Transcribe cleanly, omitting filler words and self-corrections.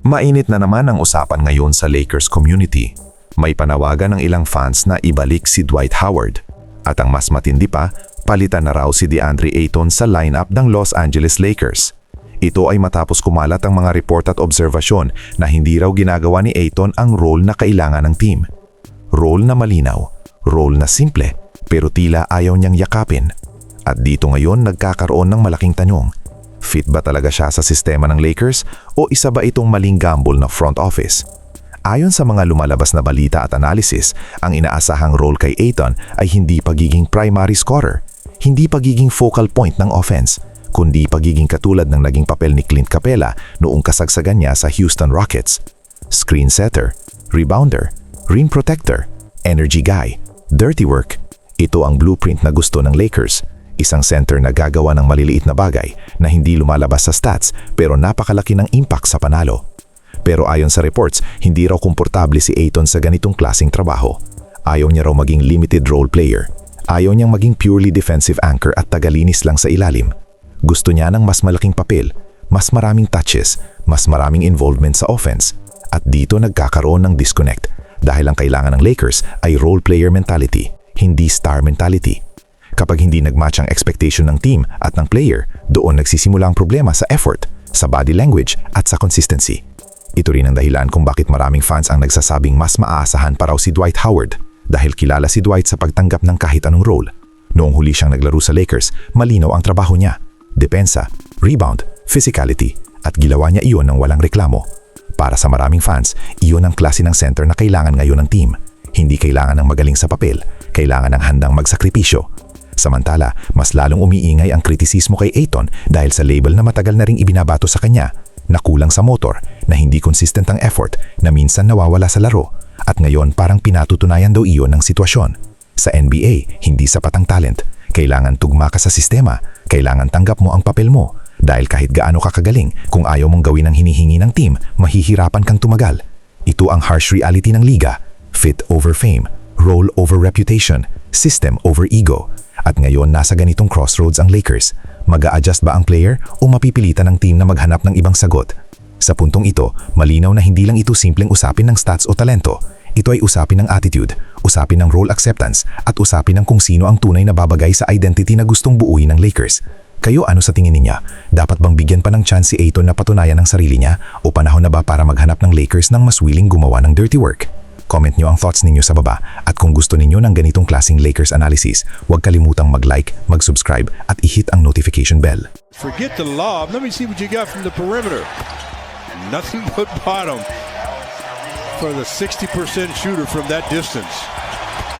Mainit na naman ang usapan ngayon sa Lakers community. May panawagan ng ilang fans na ibalik si Dwight Howard. At ang mas matindi pa, palitan na raw si DeAndre Ayton sa lineup ng Los Angeles Lakers. Ito ay matapos kumalat ang mga report at obserbasyon na hindi raw ginagawa ni Ayton ang role na kailangan ng team. Role na malinaw, role na simple, pero tila ayaw niyang yakapin. At dito ngayon nagkakaroon ng malaking tanong. Fit ba talaga siya sa sistema ng Lakers o isa ba itong maling gamble na front office? Ayon sa mga lumalabas na balita at analysis, ang inaasahang role kay Ayton ay hindi pagiging primary scorer, hindi pagiging focal point ng offense, kundi pagiging katulad ng naging papel ni Clint Capela noong kasagsagan niya sa Houston Rockets. Screen setter, rebounder, rim protector, energy guy, dirty work. Ito ang blueprint na gusto ng Lakers. Isang center na gagawa ng maliliit na bagay na hindi lumalabas sa stats pero napakalaki ng impact sa panalo. Pero ayon sa reports, hindi raw komportable si Ayton sa ganitong klaseng trabaho. Ayaw niya raw maging limited role player. Ayaw niyang maging purely defensive anchor at tagalinis lang sa ilalim. Gusto niya ng mas malaking papel, mas maraming touches, mas maraming involvement sa offense. At dito nagkakaroon ng disconnect dahil ang kailangan ng Lakers ay role player mentality, hindi star mentality. Kapag hindi nagmatch ang expectation ng team at ng player, doon nagsisimula ang problema sa effort, sa body language at sa consistency. Ito rin ang dahilan kung bakit maraming fans ang nagsasabing mas maaasahan pa raw si Dwight Howard dahil kilala si Dwight sa pagtanggap ng kahit anong role. Noong huli siyang naglaro sa Lakers, malinaw ang trabaho niya. Depensa, rebound, physicality, at ginawa niya iyon ng walang reklamo. Para sa maraming fans, iyon ang klase ng center na kailangan ngayon ng team. Hindi kailangan ng magaling sa papel, kailangan ng handang magsakripisyo. Samantala, mas lalong umiingay ang kritisismo kay Ayton dahil sa label na matagal na ring ibinabato sa kanya, na kulang sa motor, na hindi consistent ang effort, na minsan nawawala sa laro, at ngayon parang pinatutunayan daw iyon ng sitwasyon. Sa NBA, hindi sapat ang talent. Kailangan tugma ka sa sistema, kailangan tanggap mo ang papel mo, dahil kahit gaano ka kagaling, kung ayaw mong gawin ang hinihingi ng team, mahihirapan kang tumagal. Ito ang harsh reality ng liga. Fit over fame, role over reputation, system over ego. At ngayon nasa ganitong crossroads ang Lakers. Mag-a-adjust ba ang player o mapipilitan ng team na maghanap ng ibang sagot? Sa puntong ito, malinaw na hindi lang ito simpleng usapin ng stats o talento. Ito ay usapin ng attitude, usapin ng role acceptance, at usapin ng kung sino ang tunay na babagay sa identity na gustong buuin ng Lakers. Kayo, ano sa tingin ninyo? Dapat bang bigyan pa ng chance si Ayton na patunayan ang sarili niya o panahon na ba para maghanap ng Lakers ng mas willing gumawa ng dirty work? Comment nyo ang thoughts ninyo sa baba at kung gusto ninyo ng ganitong klaseng Lakers analysis, huwag kalimutang mag-like, mag-subscribe at i-hit ang notification bell. Forget the lob. Let me see what you got from the perimeter. Nothing but bottom for the 60% shooter from that distance.